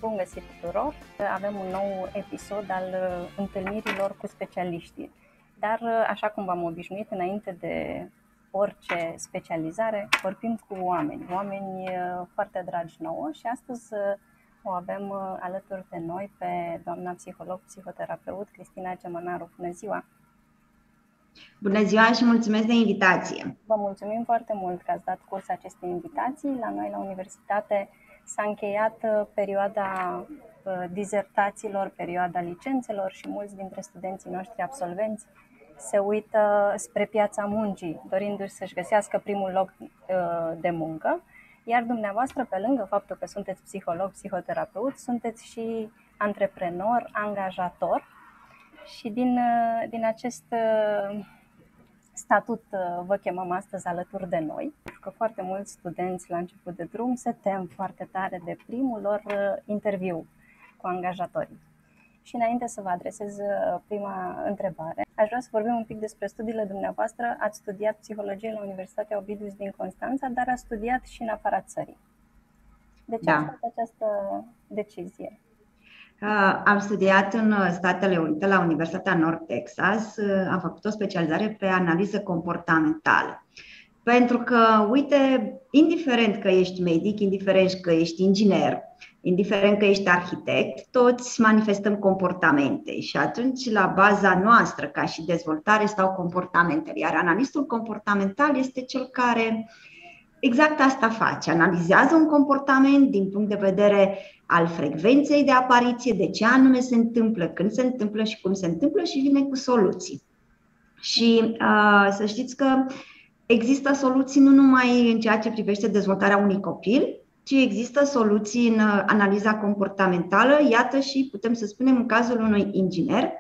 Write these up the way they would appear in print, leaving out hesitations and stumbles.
Bun găsit tuturor! Avem un nou episod al întâlnirilor cu specialiștii. Dar, așa cum v-am obișnuit, înainte de orice specializare, vorbim cu oameni foarte dragi nouă și astăzi o avem alături de noi pe doamna psiholog, psihoterapeut Cristina Gemănaru. Bună ziua! Bună ziua și mulțumesc de invitație! Vă mulțumim foarte mult că ați dat curs acestei invitații. La noi, la universitate, s-a încheiat perioada dizertațiilor, perioada licențelor și mulți dintre studenții noștri absolvenți se uită spre piața muncii, dorindu-și să-și găsească primul loc de muncă. Iar dumneavoastră, pe lângă faptul că sunteți psiholog, psihoterapeut, sunteți și antreprenor, angajator și din acest statut vă chemăm astăzi alături de noi, pentru că foarte mulți studenți la început de drum se tem foarte tare de primul lor interviu cu angajatorii. Și înainte să vă adresez prima întrebare, aș vrea să vorbim un pic despre studiile dumneavoastră. Ați studiat psihologie la Universitatea Ovidiu din Constanța, dar ați studiat și în afara țării. De ce ați luat această decizie? Am studiat în Statele Unite la Universitatea North Texas, am făcut o specializare pe analiză comportamentală. Pentru că, uite, indiferent că ești medic, indiferent că ești inginer, indiferent că ești arhitect, toți manifestăm comportamente și atunci la baza noastră ca și dezvoltare stau comportamentele, iar analistul comportamental este cel care exact asta face, analizează un comportament din punct de vedere al frecvenței de apariție, de ce anume se întâmplă, când se întâmplă și cum se întâmplă și vine cu soluții. Și să știți că există soluții nu numai în ceea ce privește dezvoltarea unui copil, ci există soluții în analiza comportamentală, iată și putem să spunem în cazul unui inginer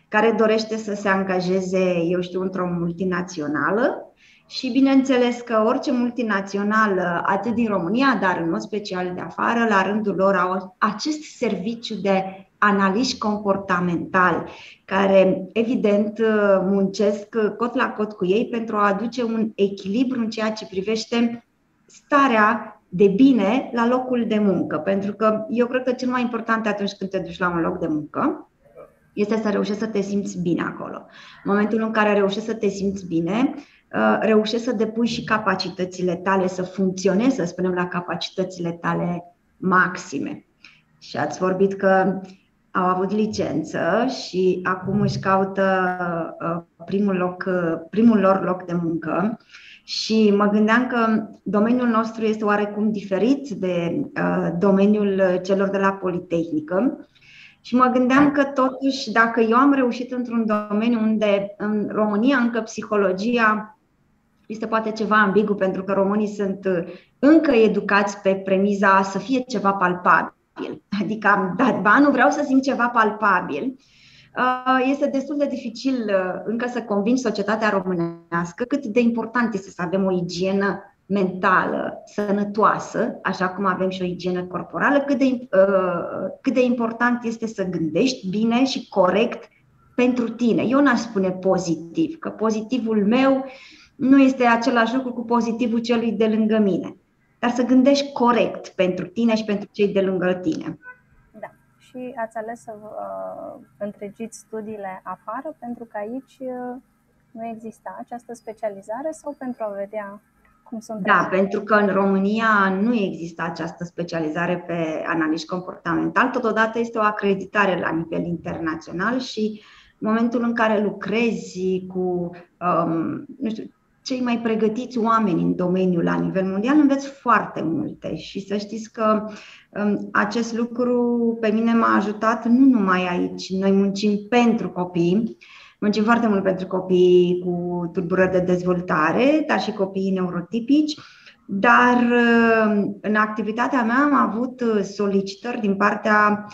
care dorește să se angajeze, eu știu, într-o multinațională. Și bineînțeles că orice multinațională, atât din România, dar în mod special de afară, la rândul lor au acest serviciu de analiști comportamentali, care evident muncesc cot la cot cu ei pentru a aduce un echilibru în ceea ce privește starea de bine la locul de muncă. Pentru că eu cred că cel mai important atunci când te duci la un loc de muncă este să reușești să te simți bine acolo. În momentul în care reușești să te simți bine, reușești să depui și capacitățile tale să funcționeze, să spunem, la capacitățile tale maxime. Și ați vorbit că au avut licență și acum își caută primul lor loc de muncă. Și mă gândeam că domeniul nostru este oarecum diferit de domeniul celor de la Politehnică. Și mă gândeam că totuși, dacă eu am reușit într-un domeniu unde în România încă psihologia este poate ceva ambigu, pentru că românii sunt încă educați pe premiza să fie ceva palpabil. Adică, ba, nu vreau să simt ceva palpabil. Este destul de dificil încă să convingi societatea românească cât de important este să avem o igienă mentală sănătoasă, așa cum avem și o igienă corporală, cât de important este să gândești bine și corect pentru tine. Eu n-aș spune pozitiv, că pozitivul meu nu este același lucru cu pozitivul celui de lângă mine, dar să gândești corect pentru tine și pentru cei de lângă tine. Da. Și ați ales să întregiți studiile afară pentru că aici nu exista această specializare sau pentru a vedea cum sunt? Da, pentru că în România nu există această specializare pe analiști comportamental, totodată este o acreditare la nivel internațional și în momentul în care lucrezi cu, nu știu, cei mai pregătiți oameni în domeniul la nivel mondial, înveți foarte multe și să știți că acest lucru pe mine m-a ajutat nu numai aici. Noi muncim pentru copii, muncim foarte mult pentru copii cu tulburări de dezvoltare, dar și copiii neurotipici, dar în activitatea mea am avut solicitări din partea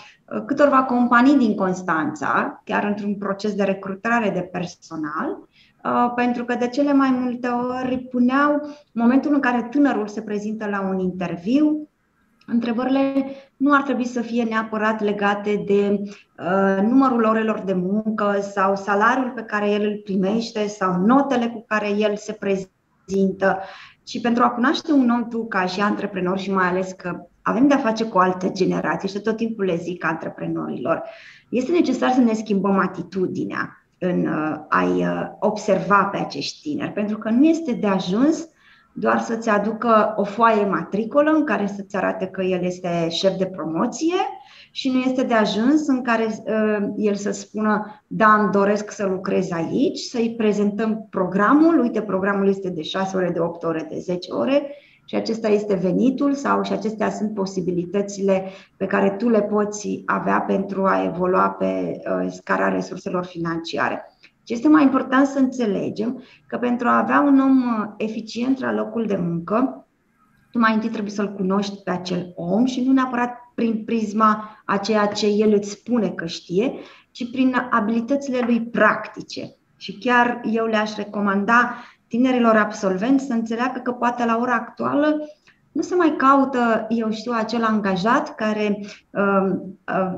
câtorva companii din Constanța, chiar într-un proces de recrutare de personal, pentru că de cele mai multe ori puneau, în momentul în care tânărul se prezintă la un interviu, întrebările nu ar trebui să fie neapărat legate de numărul orelor de muncă sau salariul pe care el îl primește sau notele cu care el se prezintă, ci pentru a cunoaște un om tu ca și antreprenor și mai ales că avem de-a face cu o altă generație și tot timpul le zic antreprenorilor, este necesar să ne schimbăm atitudinea în a-i observa pe acești tineri, pentru că nu este de ajuns doar să-ți aducă o foaie matricolă în care să-ți arate că el este șef de promoție și nu este de ajuns în care el să spună, da, îmi doresc să lucrez aici, să-i prezentăm programul, uite, programul este de 6 ore, de 8 ore, de 10 ore și acesta este venitul și acestea sunt posibilitățile pe care tu le poți avea pentru a evolua pe scara resurselor financiare. Ce este mai important să înțelegem că pentru a avea un om eficient la locul de muncă, tu mai întâi trebuie să-l cunoști pe acel om și nu neapărat prin prisma a ceea ce el îți spune că știe, ci prin abilitățile lui practice. Și chiar eu le-aș recomanda tinerilor absolvenți să înțeleagă că poate la ora actuală nu se mai caută, eu știu, acel angajat care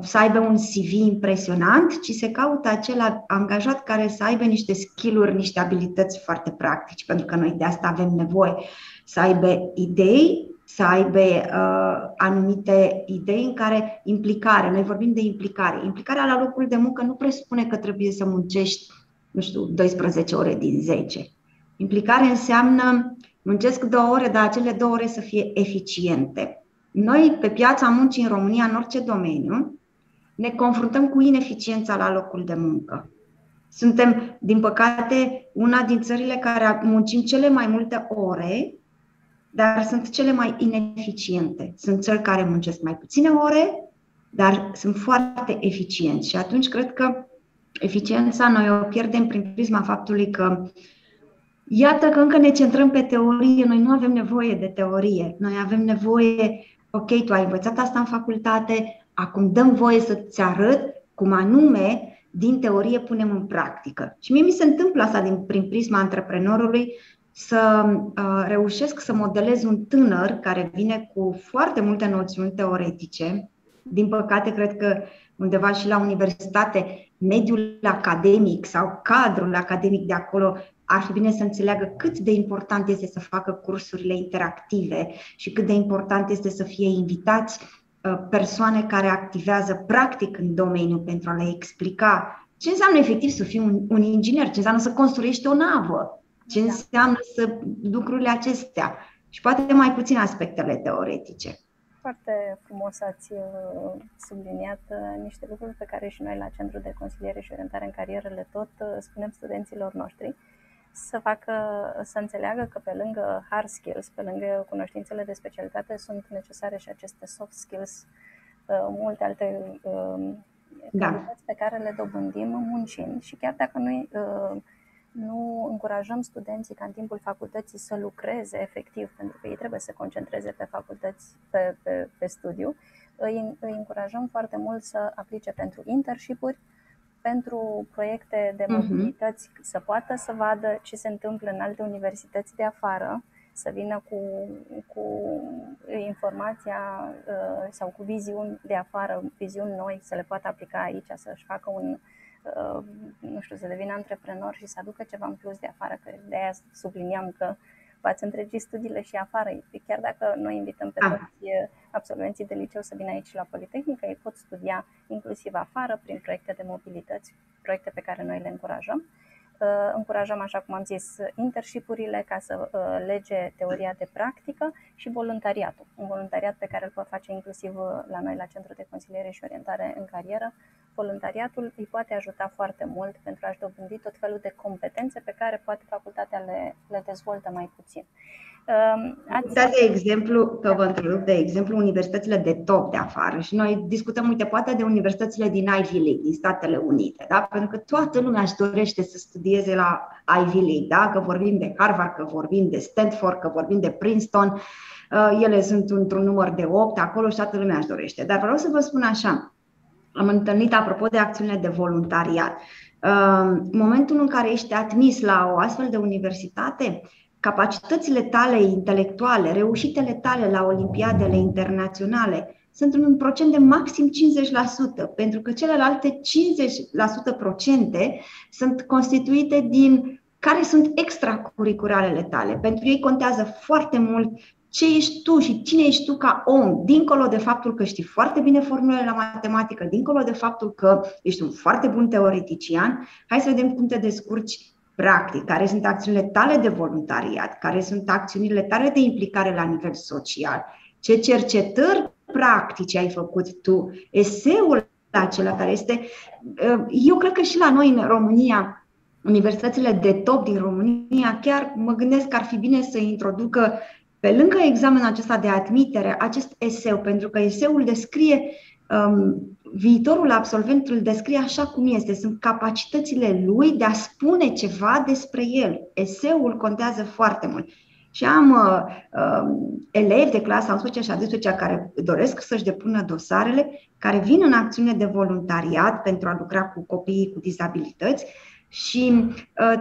să aibă un CV impresionant, ci se caută acel angajat care să aibă niște skill-uri, niște abilități foarte practice, pentru că noi de asta avem nevoie, să aibă idei, să aibă anumite idei în care implicare, noi vorbim de implicare. Implicarea la locul de muncă nu presupune că trebuie să muncești, nu știu, 12 ore din 10. Implicare înseamnă muncesc 2 ore, dar acele 2 ore să fie eficiente. Noi, pe piața muncii în România, în orice domeniu, ne confruntăm cu ineficiența la locul de muncă. Suntem, din păcate, una din țările care muncim cele mai multe ore, dar sunt cele mai ineficiente. Sunt țări care muncesc mai puține ore, dar sunt foarte eficienți. Și atunci cred că eficiența noi o pierdem prin prisma faptului că iată că încă ne centrăm pe teorie, noi nu avem nevoie de teorie, noi avem nevoie, ok, tu ai învățat asta în facultate, acum dăm voie să-ți arăt cum anume din teorie punem în practică. Și mie mi se întâmplă asta prin prisma antreprenorului, să reușesc să modelez un tânăr care vine cu foarte multe noțiuni teoretice. Din păcate, cred că undeva și la universitate, mediul academic sau cadrul academic de acolo ar fi bine să înțeleagă cât de important este să facă cursurile interactive și cât de important este să fie invitați persoane care activează practic în domeniu pentru a le explica ce înseamnă efectiv să fii un inginer, ce înseamnă să construiești o navă, ce înseamnă lucrurile acestea și poate mai puțin aspectele teoretice. Foarte frumos ați subliniat niște lucruri pe care și noi la Centrul de Consiliere și Orientare în Carieră le tot spunem studenților noștri, să înțeleagă că pe lângă hard skills, pe lângă cunoștințele de specialitate, sunt necesare și aceste soft skills, multe alte calități pe care le dobândim muncind. Și chiar dacă noi nu încurajăm studenții ca în timpul facultății să lucreze efectiv, pentru că ei trebuie să se concentreze pe facultăți, pe studiu, îi încurajăm foarte mult să aplice pentru internship-uri, pentru proiecte de mobilități, să poată să vadă ce se întâmplă în alte universități de afară, să vină cu informația sau cu viziuni de afară, viziuni noi, să le poată aplica aici, să-și facă să devină antreprenor și să aducă ceva în plus de afară, că de aia subliniam că v-ați întregit studiile și afară. Chiar dacă noi invităm pe toți absolvenții de liceu să vină aici la Politehnică, ei pot studia inclusiv afară, prin proiecte de mobilități, proiecte pe care noi le încurajăm. Încurajăm, așa cum am zis, internship-urile ca să lege teoria de practică și voluntariatul. Un voluntariat pe care îl pot face inclusiv la noi la Centrul de Consiliere și Orientare în Carieră. Voluntariatul îi poate ajuta foarte mult pentru a-și dobândi tot felul de competențe pe care poate facultatea le dezvoltă mai puțin. De exemplu, universitățile de top de afară și noi discutăm, uite, poate de universitățile din Ivy League, din Statele Unite, da? Pentru că toată lumea își dorește să studieze la Ivy League, da? Că vorbim de Harvard, că vorbim de Stanford, că vorbim de Princeton, ele sunt într-un număr de 8 acolo și toată lumea își dorește. Dar vreau să vă spun așa, am întâlnit, apropo de acțiunile de voluntariat, momentul în care ești admis la o astfel de universitate, capacitățile tale intelectuale, reușitele tale la olimpiadele internaționale sunt în un procent de maxim 50%, pentru că celelalte 50% sunt constituite din care sunt extracurricularele tale. Pentru ei contează foarte mult ce ești tu și cine ești tu ca om, dincolo de faptul că știi foarte bine formulele la matematică, dincolo de faptul că ești un foarte bun teoretician, hai să vedem cum te descurci practic, care sunt acțiunile tale de voluntariat, care sunt acțiunile tale de implicare la nivel social, ce cercetări practice ai făcut tu, eseul acela care este, eu cred că și la noi în România, universitățile de top din România, chiar mă gândesc că ar fi bine să introducă pe lângă examenul acesta de admitere, acest eseu, pentru că eseul descrie, viitorul absolvent îl descrie așa cum este, sunt capacitățile lui de a spune ceva despre el. Eseul contează foarte mult. Și am elevi de clasa 11 și a 12 care doresc să-și depună dosarele, care vin în acțiune de voluntariat pentru a lucra cu copiii cu dizabilități. Și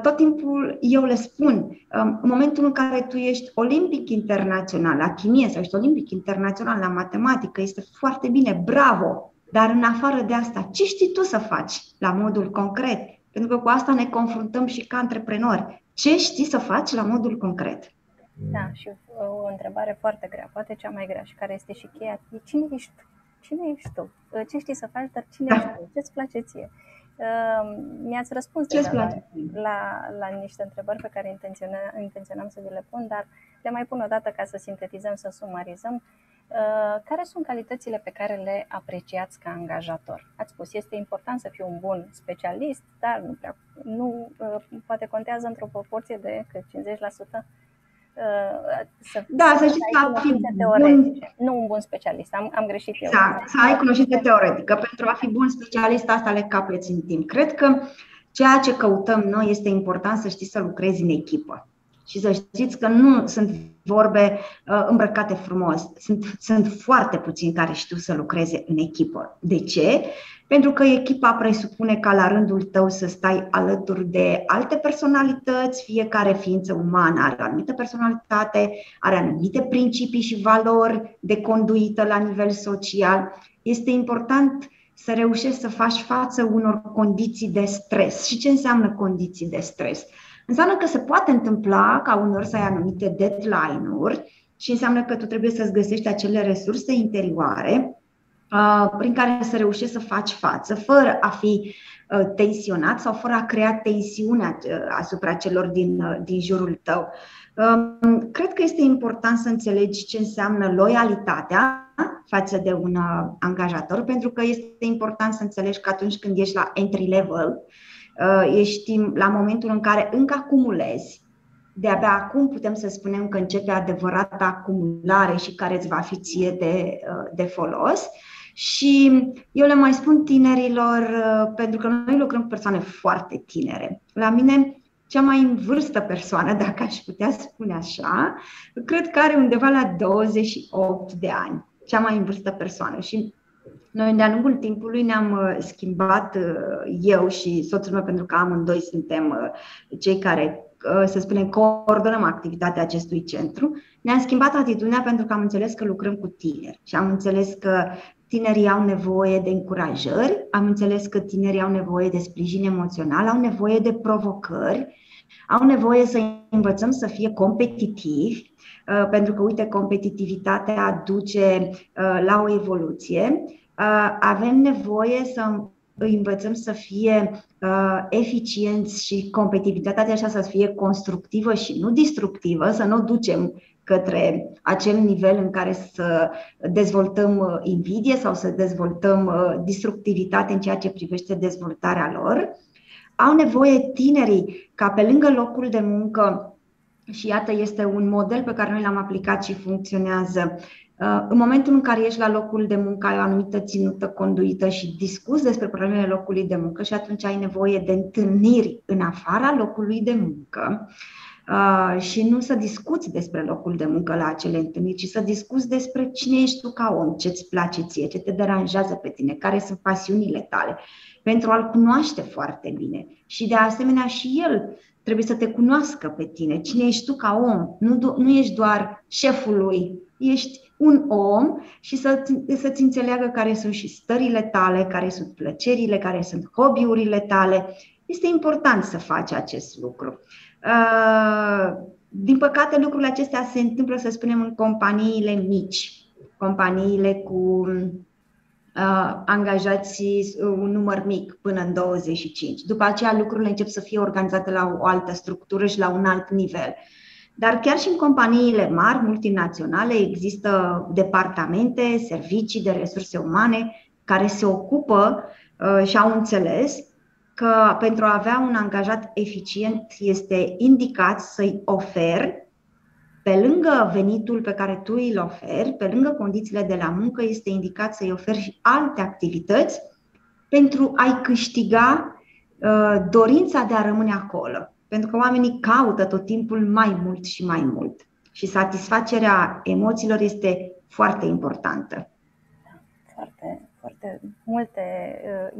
tot timpul eu le spun, în momentul în care tu ești olimpic internațional la chimie sau ești olimpic internațional la matematică, este foarte bine, bravo! Dar în afară de asta, ce știi tu să faci la modul concret? Pentru că cu asta ne confruntăm și ca antreprenori. Ce știi să faci la modul concret? Da, și o întrebare foarte grea, poate cea mai grea și care este și cheia, cine ești tu? Cine ești tu? Ce știi să faci, dar cine ești tu? Ce-ți place ție? Mi-ați răspuns la niște întrebări pe care intenționam să vi le pun, dar le mai pun o dată ca să sintetizăm, să sumarizăm. Care sunt calitățile pe care le apreciați ca angajator? Ați spus, este important să fiu un bun specialist, dar poate contează într-o proporție de 50%? Să știți că fi teoretice, nu un bun specialist, am greșit eu. Exact, să ai cunoștințe teoretică. Pentru a fi bun specialist, asta le capeți în timp. Cred că ceea ce căutăm noi este important să știi să lucrezi în echipă. Și să știți că nu sunt vorbe îmbrăcate frumos. Sunt foarte puțini care știu să lucreze în echipă. De ce? Pentru că echipa presupune ca la rândul tău să stai alături de alte personalități, fiecare ființă umană are o anumită personalitate, are anumite principii și valori de conduită la nivel social. Este important să reușești să faci față unor condiții de stres. Și ce înseamnă condiții de stres? Înseamnă că se poate întâmpla ca uneori să ai anumite deadline-uri și înseamnă că tu trebuie să-ți găsești acele resurse interioare prin care să reușești să faci față, fără a fi tensionat sau fără a crea tensiune asupra celor din jurul tău. Cred că este important să înțelegi ce înseamnă loialitatea față de un angajator, pentru că este important să înțelegi că atunci când ești la entry level, ești la momentul în care încă acumulezi. De-abia acum putem să spunem că începe adevărata acumulare și care îți va fi ție de folos. Și eu le mai spun tinerilor, pentru că noi lucrăm cu persoane foarte tinere. La mine, cea mai în vârstă persoană, dacă aș putea spune așa, cred că are undeva la 28 de ani. Cea mai în vârstă persoană. Și noi, de-a lungul timpului, ne-am schimbat, eu și soțul meu, pentru că amândoi suntem cei care, să spunem, coordonăm activitatea acestui centru. Ne-am schimbat atitudinea pentru că am înțeles că lucrăm cu tineri și am înțeles că tinerii au nevoie de încurajări, am înțeles că tinerii au nevoie de sprijin emoțional, au nevoie de provocări, au nevoie să învățăm să fie competitivi, pentru că, uite, competitivitatea duce la o evoluție. Avem nevoie să învățăm să fie eficienți și competitivitatea aceasta să fie constructivă și nu destructivă, să nu ducem către acel nivel în care să dezvoltăm invidie sau să dezvoltăm destructivitate în ceea ce privește dezvoltarea lor. Au nevoie tinerii ca pe lângă locul de muncă, și iată, este un model pe care noi l-am aplicat și funcționează. În momentul în care ești la locul de muncă, ai o anumită ținută, conduită și discuți despre problemele locului de muncă și atunci ai nevoie de întâlniri în afara locului de muncă și nu să discuți despre locul de muncă la acele întâlniri, ci să discuți despre cine ești tu ca om, ce-ți place ție, ce te deranjează pe tine, care sunt pasiunile tale, pentru a-l cunoaște foarte bine. Și de asemenea și el trebuie să te cunoască pe tine, cine ești tu ca om, nu ești doar șeful lui, ești un om și să-ți înțeleagă care sunt și stările tale, care sunt plăcerile, care sunt hobby-urile tale. Este important să faci acest lucru. Din păcate, lucrurile acestea se întâmplă, să spunem, în companiile mici, companiile cu angajați un număr mic până în 25. După aceea lucrurile încep să fie organizate la o altă structură și la un alt nivel. Dar chiar și în companiile mari, multinaționale, există departamente, servicii de resurse umane care se ocupă și au înțeles că pentru a avea un angajat eficient este indicat să-i oferi, pe lângă venitul pe care tu îl oferi, pe lângă condițiile de la muncă, este indicat să-i oferi și alte activități pentru a-i câștiga dorința de a rămâne acolo. Pentru că oamenii caută tot timpul mai mult și mai mult. Și satisfacerea emoțiilor este foarte importantă. Foarte, foarte multe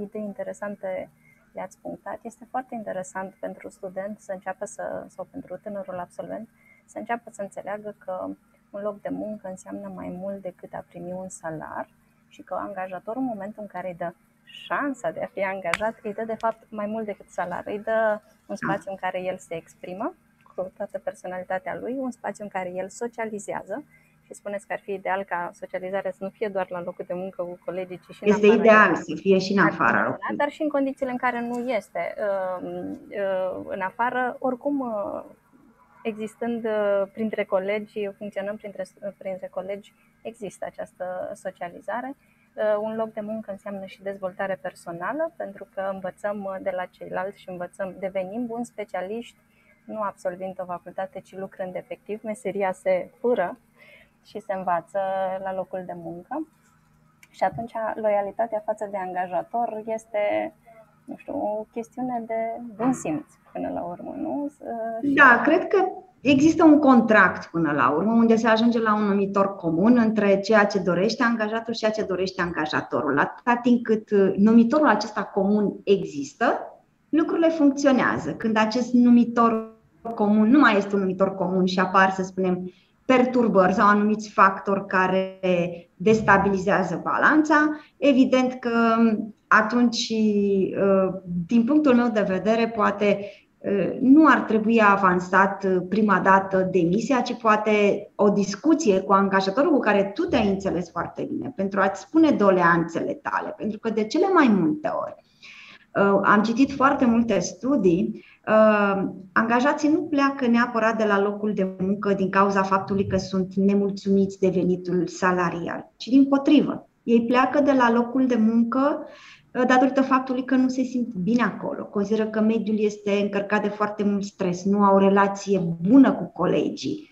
idei interesante le-ați punctat. Este foarte interesant pentru student să înceapă sau pentru tânărul absolvent să înceapă să înțeleagă că un loc de muncă înseamnă mai mult decât a primi un salar și că angajatorul, în momentul în care îi dă șansa de a fi angajat, îi dă de fapt mai mult decât salar. Îi dă un spațiu în care el se exprimă cu toată personalitatea lui, un spațiu în care el socializează. Și spuneți că ar fi ideal ca socializarea să nu fie doar la locul de muncă cu colegii, ci și în afara. Este ideal să fie și în afara locului. Dar și în condițiile în care nu este în afară, oricum existând printre colegi, funcționăm printre colegi, există această socializare. Un loc de muncă înseamnă și dezvoltare personală, pentru că învățăm de la ceilalți și devenim buni specialiști, nu absolvind o facultate, ci lucrând efectiv. Meseria se fură și se învață la locul de muncă. Și atunci loialitatea față de angajator este, nu știu, o chestiune de bun simț până la urmă, nu? Da, cred că există un contract până la urmă, unde se ajunge la un numitor comun între ceea ce dorește angajatul și ceea ce dorește angajatorul. Atâta timp cât numitorul acesta comun există, lucrurile funcționează. Când acest numitor comun nu mai este un numitor comun și apar, să spunem, perturbări sau anumiți factori care destabilizează balanța, evident că atunci, din punctul meu de vedere, poate nu ar trebui avansat prima dată demisia, ci poate o discuție cu angajatorul cu care tu te-ai înțeles foarte bine, pentru a-ți spune doleanțele tale. Pentru că de cele mai multe ori, am citit foarte multe studii, angajații nu pleacă neapărat de la locul de muncă din cauza faptului că sunt nemulțumiți de venitul salarial, ci dimpotrivă. Ei pleacă de la locul de muncă datorită faptului că nu se simt bine acolo. Consideră că mediul este încărcat de foarte mult stres, nu au o relație bună cu colegii,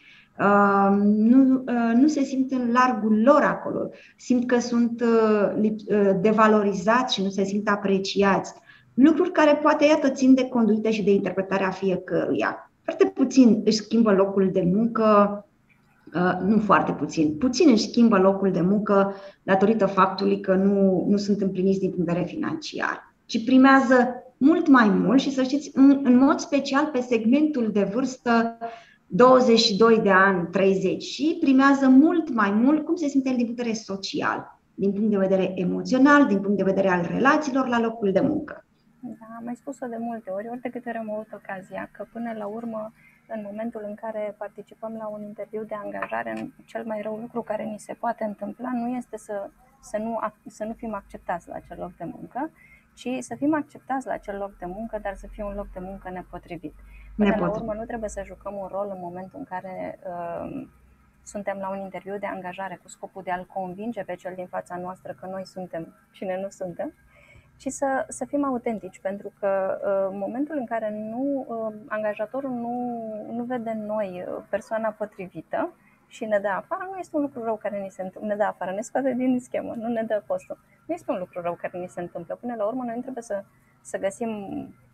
nu se simt în largul lor acolo, simt că sunt devalorizați și nu se simt apreciați. Lucruri care poate, iată, țin de conduită și de interpretarea fiecăruia. Foarte puțin își schimbă locul de muncă, nu foarte puțin, puțin își schimbă locul de muncă datorită faptului că nu sunt împliniți din punct de vedere financiar, ci primează mult mai mult și, să știți, în mod special pe segmentul de vârstă 22 de ani, 30, și primează mult mai mult cum se simte el din punct de vedere social, din punct de vedere emoțional, din punct de vedere al relațiilor la locul de muncă. Da, am mai spus-o de multe ori de câte ori am avut ocazia, că până la urmă, în momentul în care participăm la un interviu de angajare, cel mai rău lucru care ni se poate întâmpla nu este să nu fim acceptați la acel loc de muncă, ci să fim acceptați la acel loc de muncă, dar să fie un loc de muncă nepotrivit. Până la urmă, nu trebuie să jucăm un rol în momentul în care suntem la un interviu de angajare cu scopul de a-l convinge pe cel din fața noastră că noi suntem cine nu suntem, ci să fim autentici, pentru că în momentul în care angajatorul nu vede în noi persoana potrivită și ne dă afară, nu este un lucru rău care ni se întâmplă. Ne dă afară, ne scoate din schemă, nu ne dă postul. Nu este un lucru rău care ni se întâmplă. Până la urmă, noi nu trebuie să găsim,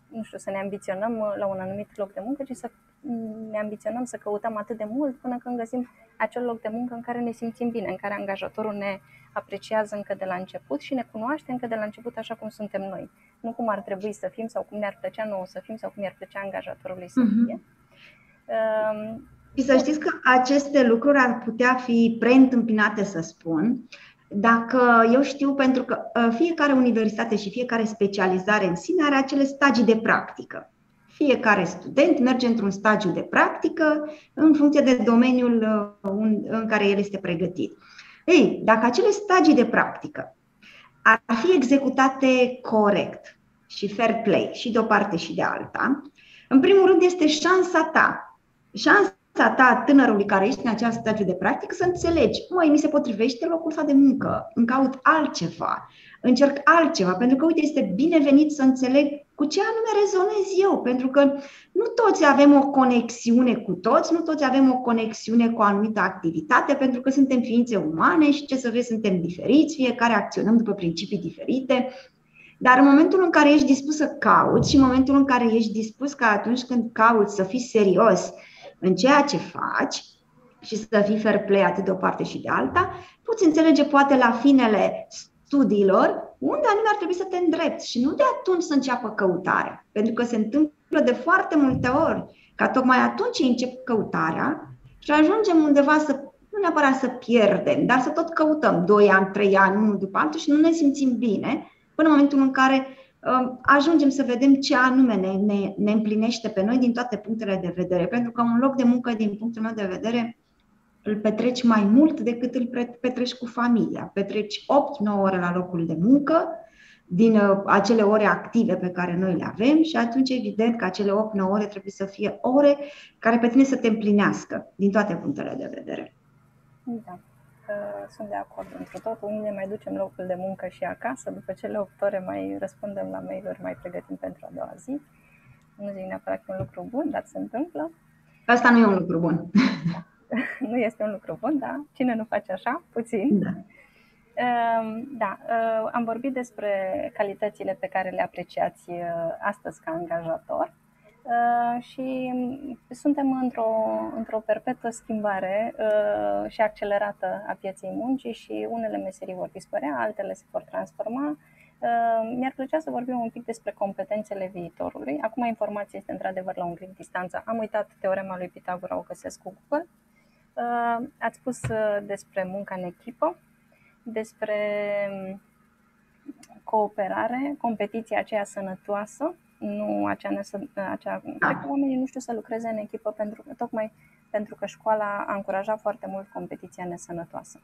nu știu, să ne ambiționăm la un anumit loc de muncă, ci să ne ambiționăm să căutăm atât de mult până când găsim acel loc de muncă în care ne simțim bine, în care angajatorul ne apreciază încă de la început și ne cunoaște încă de la început așa cum suntem noi. Nu cum ar trebui să fim sau cum ne-ar plăcea nouă să fim sau cum i-ar plăcea angajatorului să fie. Și să știți că aceste lucruri ar putea fi preîntâmpinate, să spun, dacă eu știu, pentru că fiecare universitate și fiecare specializare în sine are acele stagii de practică. fiecare student merge într-un stagiu de practică în funcție de domeniul în care el este pregătit. Ei, dacă acele stagii de practică ar fi executate corect și fair play și de o parte și de alta, în primul rând este șansa ta, tânărului care ești în acel stagiu de practică, să înțelegi, măi, mi se potrivește locul ăsta de muncă, îmi caut altceva, încerc altceva, pentru că, uite, este binevenit să înțeleg cu ce anume rezonez eu, pentru că nu toți avem o conexiune cu toți, nu toți avem o conexiune cu o anumită activitate, pentru că suntem ființe umane și, ce să vezi, suntem diferiți, fiecare acționăm după principii diferite. Dar în momentul în care ești dispus să cauți și în momentul în care ești dispus ca atunci când cauți să fii serios în ceea ce faci și să fii fair play atât de o parte și de alta, poți înțelege poate la finele studiilor unde anume ar trebui să te îndrepți și nu de atunci să înceapă căutarea. Pentru că se întâmplă de foarte multe ori ca tocmai atunci încep căutarea și ajungem undeva nu neapărat să pierdem, dar să tot căutăm 2 ani, 3 ani, unul după altul și nu ne simțim bine până în momentul în care ajungem să vedem ce anume ne împlinește pe noi din toate punctele de vedere. Pentru că un loc de muncă, din punctul meu de vedere, îl petreci mai mult decât îl petreci cu familia. Petreci 8-9 ore la locul de muncă, din acele ore active pe care noi le avem și atunci evident că acele 8-9 ore trebuie să fie ore care pe tine să te împlinească din toate punctele de vedere. Da. Sunt de acord întru totul. Unde mai ducem locul de muncă și acasă, după cele 8 ore mai răspundem la mail-uri, mai pregătim pentru a doua zi. Nu zic neapărat că e un lucru bun, dar se întâmplă. Asta nu e un lucru bun. Da. Nu este un lucru bun, dar cine nu face așa, puțin. Da. Am vorbit despre calitățile pe care le apreciați astăzi ca angajator. Și suntem într-o perpetuă schimbare și accelerată a pieței muncii și unele meserii vor dispărea, altele se vor transforma. Mi-ar plăcea să vorbim un pic despre competențele viitorului. Acum informația este într-adevăr la un clic distanță. Am uitat teorema lui Pitagora, o găsesc cu Google. Ați spus despre munca în echipă, despre cooperare, competiția aceea sănătoasă, nu acea cred că oamenii nu știu să lucreze în echipă tocmai pentru că școala a încurajat foarte mult competiția nesănătoasă.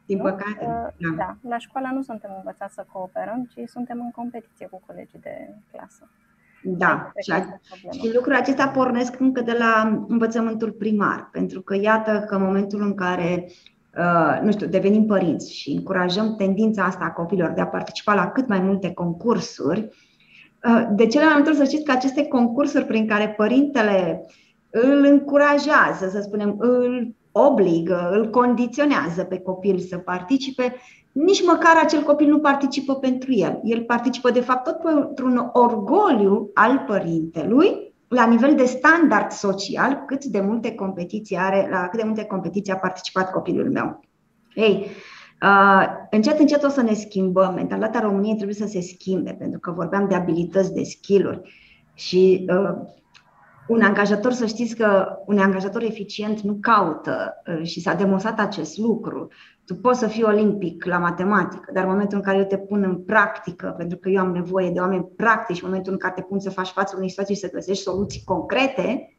Din păcate. Da, la școală nu suntem învățați să cooperăm, ci suntem în competiție cu colegii de clasă. Da, și lucrurile acestea pornesc încă de la învățământul primar, pentru că iată că în momentul în care devenim părinți și încurajăm tendința asta a copiilor de a participa la cât mai multe concursuri, de cele mai multe ori să știți că aceste concursuri prin care părintele îl încurajează, să spunem, îl obligă, îl condiționează pe copil să participe, nici măcar acel copil nu participă pentru el. El participă de fapt tot pentru un orgoliu al părintelui la nivel de standard social, cât de multe competiții a participat copilul meu. Ei, încet, încet o să ne schimbăm. Mentalitatea României trebuie să se schimbe, pentru că vorbeam de abilități, de skill-uri. Și un angajator, să știți că un angajator eficient nu caută și s-a demonstrat acest lucru. Tu poți să fii olimpic la matematică, dar în momentul în care eu te pun în practică, pentru că eu am nevoie de oameni practici, în momentul în care te pun să faci față unei situații și să găsești soluții concrete,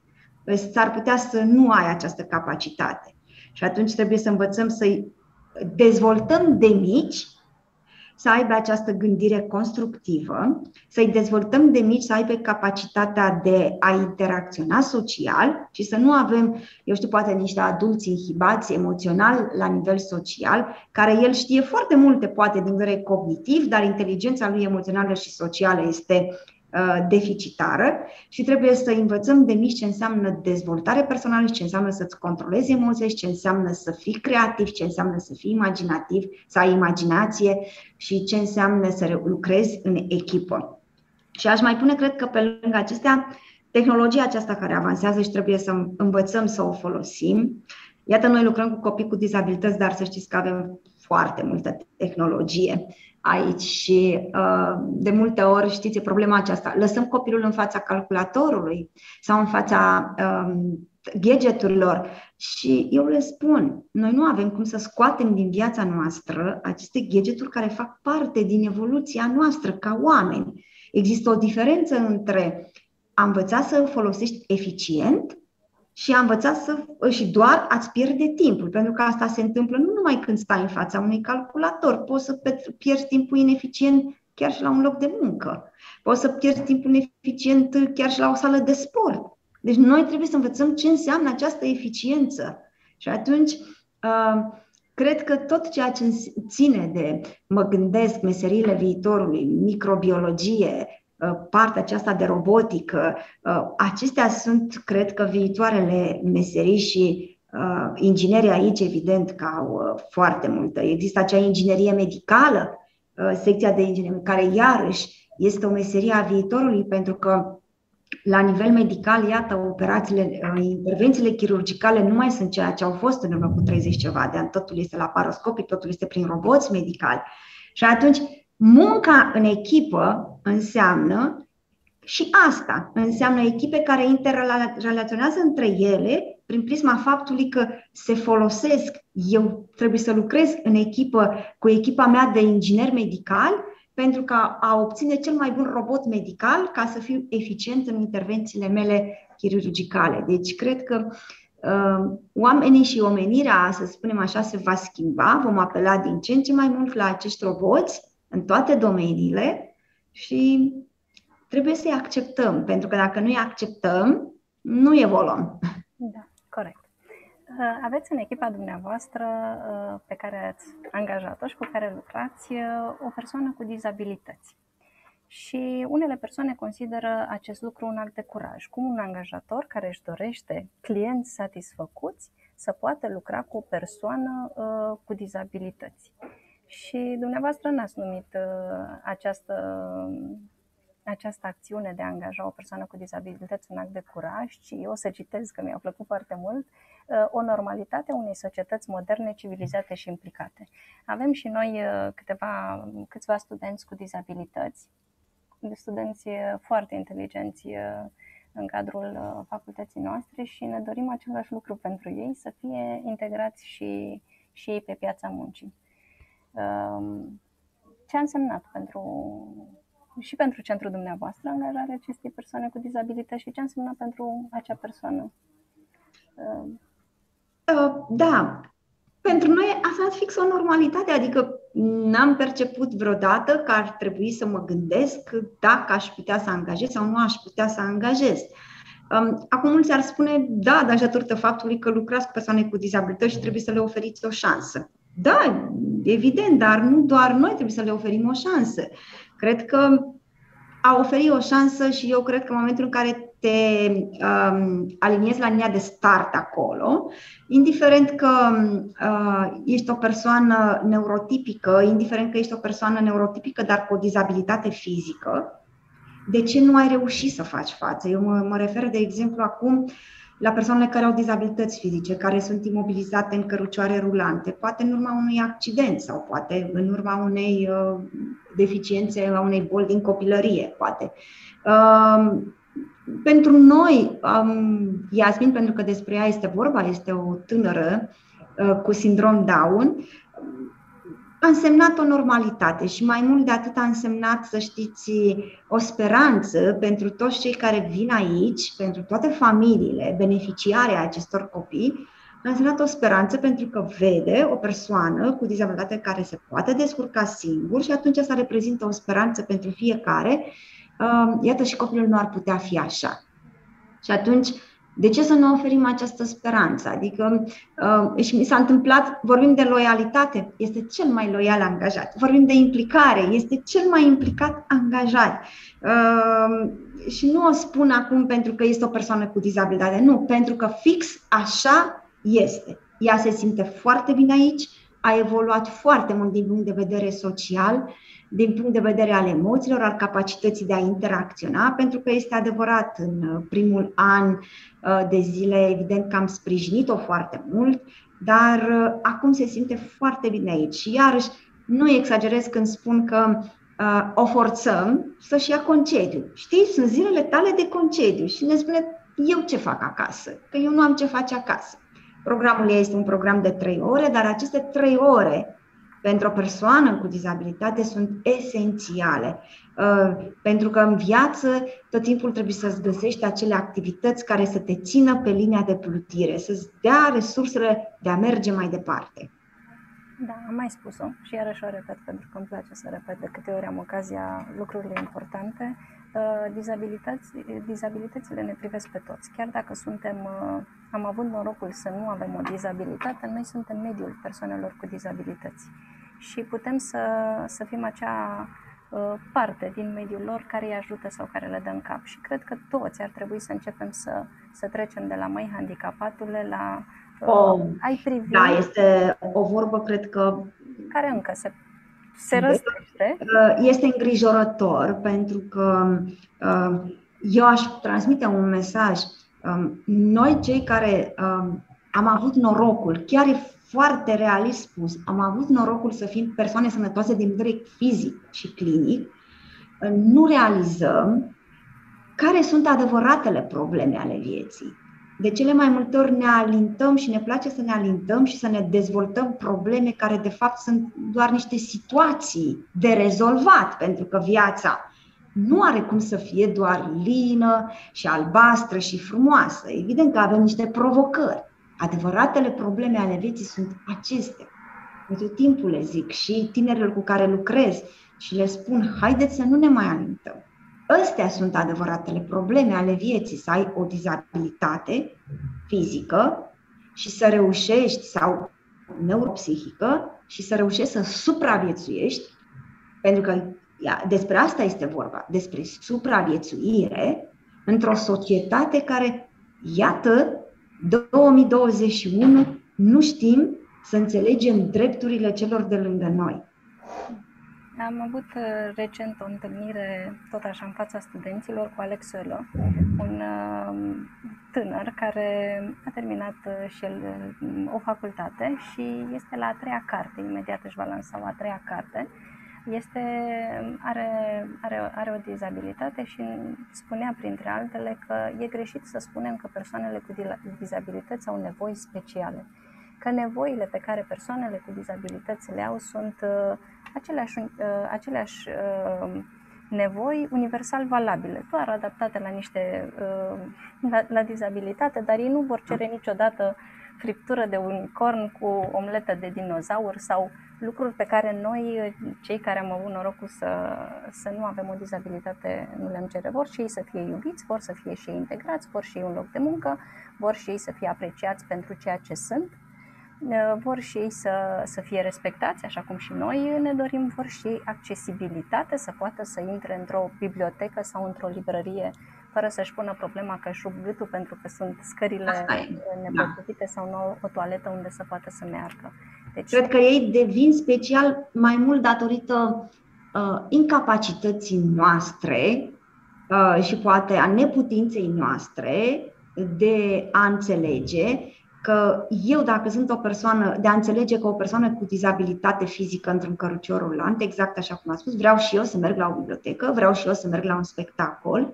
s-ar putea să nu ai această capacitate. Și atunci trebuie să învățăm să-i dezvoltăm de mici, să aibă această gândire constructivă, să-i dezvoltăm de mici, să aibă capacitatea de a interacționa social și să nu avem, poate niște adulți inhibați emoțional la nivel social, care el știe foarte multe, poate din vedere cognitiv, dar inteligența lui emoțională și socială este deficitară și trebuie să învățăm de mici ce înseamnă dezvoltare personală și ce înseamnă să-ți controlezi emoțiile și ce înseamnă să fii creativ, ce înseamnă să fii imaginativ, să ai imaginație și ce înseamnă să lucrezi în echipă. Și aș mai pune, cred că pe lângă acestea, tehnologia aceasta care avansează și trebuie să învățăm să o folosim. Iată, noi lucrăm cu copii cu dizabilități, dar să știți că avem foarte multă tehnologie aici și de multe ori, știți, problema aceasta. Lăsăm copilul în fața calculatorului sau în fața gadgeturilor și eu le spun, noi nu avem cum să scoatem din viața noastră aceste gadgeturi care fac parte din evoluția noastră ca oameni. Există o diferență între a învăța să folosești eficient și a învăța și doar a-ți pierde timpul, pentru că asta se întâmplă nu numai când stai în fața unui calculator, poți să pierzi timpul ineficient chiar și la un loc de muncă, poți să pierzi timpul ineficient chiar și la o sală de sport. Deci noi trebuie să învățăm ce înseamnă această eficiență. Și atunci cred că tot ceea ce ține de, mă gândesc, meseriile viitorului, microbiologie, partea aceasta de robotică, acestea sunt, cred că, viitoarele meserii și inginerii aici, evident, că au foarte multă. Există acea inginerie medicală, secția de inginerie, care iarăși este o meserie a viitorului, pentru că la nivel medical, iată, operațiile, intervențiile chirurgicale nu mai sunt ceea ce au fost în urmă cu 30 ceva de ani. Totul este laparoscopic, totul este prin roboți medicali. Și atunci, munca în echipă înseamnă și asta. Înseamnă echipe care interrelaționează între ele prin prisma faptului că se folosesc. Eu trebuie să lucrez în echipă cu echipa mea de inginer medical pentru a obține cel mai bun robot medical ca să fiu eficient în intervențiile mele chirurgicale. Deci cred că oamenii și omenirea, să spunem așa, se va schimba. Vom apela din ce în ce mai mult la acești roboți în toate domeniile și trebuie să-i acceptăm, pentru că dacă nu-i acceptăm, nu evoluăm. Da, corect. Aveți în echipa dumneavoastră pe care ați angajat-o și cu care lucrați o persoană cu dizabilități. Și unele persoane consideră acest lucru un act de curaj, cum un angajator care își dorește clienți satisfăcuți să poată lucra cu o persoană cu dizabilități. Și dumneavoastră n-ați numit această acțiune de a angaja o persoană cu dizabilități un act de curaj, ci o să citez, că mi-a plăcut foarte mult, o normalitate a unei societăți moderne, civilizate și implicate. Avem și noi câțiva studenți cu dizabilități, studenți foarte inteligenți în cadrul facultății noastre și ne dorim același lucru pentru ei, să fie integrați și ei pe piața muncii. Ce a însemnat și pentru centrul dumneavoastră angajarea acestei persoane cu dizabilități și ce a însemnat pentru acea persoană? Da, pentru noi asta a fix o normalitate, adică n-am perceput vreodată că ar trebui să mă gândesc dacă aș putea să angajez sau nu aș putea să angajez. Acum mulți ar spune, da, dar datorită faptului că lucrați cu persoane cu dizabilități și trebuie să le oferiți o șansă. Da, evident, dar nu doar noi trebuie să le oferim o șansă. Cred că a oferi o șansă și eu cred că în momentul în care te aliniezi la linia de start acolo, indiferent că ești o persoană neurotipică, indiferent că ești o persoană neurotipică, dar cu o dizabilitate fizică, de ce nu ai reușit să faci față? Eu mă refer, de exemplu, acum la persoanele care au dizabilități fizice, care sunt imobilizate în cărucioare rulante, poate în urma unui accident sau poate în urma unei deficiențe, a unei boli din copilărie, poate. Pentru noi, Iasmin, pentru că despre ea este vorba, este o tânără cu sindrom Down, a însemnat o normalitate și mai mult de atât a însemnat, să știți, o speranță pentru toți cei care vin aici, pentru toate familiile beneficiare a acestor copii, a însemnat o speranță pentru că vede o persoană cu dizabilitate care se poate descurca singur și atunci asta reprezintă o speranță pentru fiecare. Iată, și copilul nu ar putea fi așa. Și atunci, de ce să nu oferim această speranță? Adică, și mi s-a întâmplat, vorbim de loialitate, este cel mai loial angajat. Vorbim de implicare, este cel mai implicat angajat. Și nu o spun acum pentru că este o persoană cu dizabilitate, nu, pentru că fix așa este. Ea se simte foarte bine aici, a evoluat foarte mult din punct de vedere social, din punct de vedere al emoțiilor, al capacității de a interacționa, pentru că este adevărat, în primul an de zile, evident că am sprijinit-o foarte mult, dar acum se simte foarte bine aici. Și iarăși, nu exagerez când spun că o forțăm să-și ia concediu. Știi, sunt zilele tale de concediu și ne spune, eu ce fac acasă? Că eu nu am ce face acasă. Programul ei este un program de 3 ore, dar aceste 3 ore pentru o persoană cu dizabilitate sunt esențiale. Pentru că în viață tot timpul trebuie să-ți găsești acele activități care să te țină pe linia de plutire, să-ți dea resursele de a merge mai departe. Da, am mai spus-o și iarăși o repet pentru că îmi place să repet de câte ori am ocazia lucrurile importante. Dizabilitățile ne privesc pe toți. Chiar dacă am avut norocul să nu avem o dizabilitate, noi suntem mediul persoanelor cu dizabilități și putem să fim acea parte din mediul lor care îi ajută sau care le dă în cap. Și cred că toți ar trebui să începem să trecem de la măi handicapatule la ai privi. Da, este o vorbă, cred că care încă se răstește. Este îngrijorător pentru că eu aș transmite un mesaj. Noi, cei care am avut norocul, chiar e foarte realist spus, am avut norocul să fim persoane sănătoase din vedere fizic și clinic, nu realizăm care sunt adevăratele probleme ale vieții. De cele mai multe ori ne alintăm și ne place să ne alintăm și să ne dezvoltăm probleme care de fapt sunt doar niște situații de rezolvat, pentru că viața nu are cum să fie doar lină și albastră și frumoasă. Evident că avem niște provocări. Adevăratele probleme ale vieții sunt acestea. Eu tot timpul le zic și tinerilor cu care lucrez și le spun, haideți să nu ne mai alintăm. Astea sunt adevăratele probleme ale vieții, să ai o dizabilitate fizică și să reușești, sau neuropsihică, și să reușești să supraviețuiești, pentru că despre asta este vorba, despre supraviețuire într-o societate care, iată, 2021, nu știm să înțelegem drepturile celor de lângă noi. Am avut recent o întâlnire, tot așa, în fața studenților cu Alex Oelă, un tânăr care a terminat și el o facultate și este la a treia carte, imediat își va lansa a treia carte. Are o dizabilitate și spunea, printre altele, că e greșit să spunem că persoanele cu dizabilități au nevoi speciale, că nevoile pe care persoanele cu dizabilități le au sunt aceleași nevoi universal valabile, doar adaptate la dizabilitate, dar ei nu vor cere niciodată friptură de unicorn cu omletă de dinozaur sau lucruri pe care noi, cei care am avut norocul să nu avem o dizabilitate, nu le-am cere. Vor și ei să fie iubiți, vor să fie și ei integrați, vor și ei un loc de muncă, vor și ei să fie apreciați pentru ceea ce sunt, vor și ei să fie respectați, așa cum și noi ne dorim, vor și ei accesibilitate, să poată să intre într-o bibliotecă sau într-o librărie fără să-și pună problema că își rup gâtul pentru că sunt scările nepotrivite sau nu o toaletă unde să poată să meargă. Deci, cred că ei devin special mai mult datorită incapacității noastre și poate a neputinței noastre de a înțelege că eu, dacă sunt o persoană, de a înțelege că o persoană cu dizabilitate fizică într-un cărucior rulant, exact așa cum am spus, vreau și eu să merg la o bibliotecă, vreau și eu să merg la un spectacol,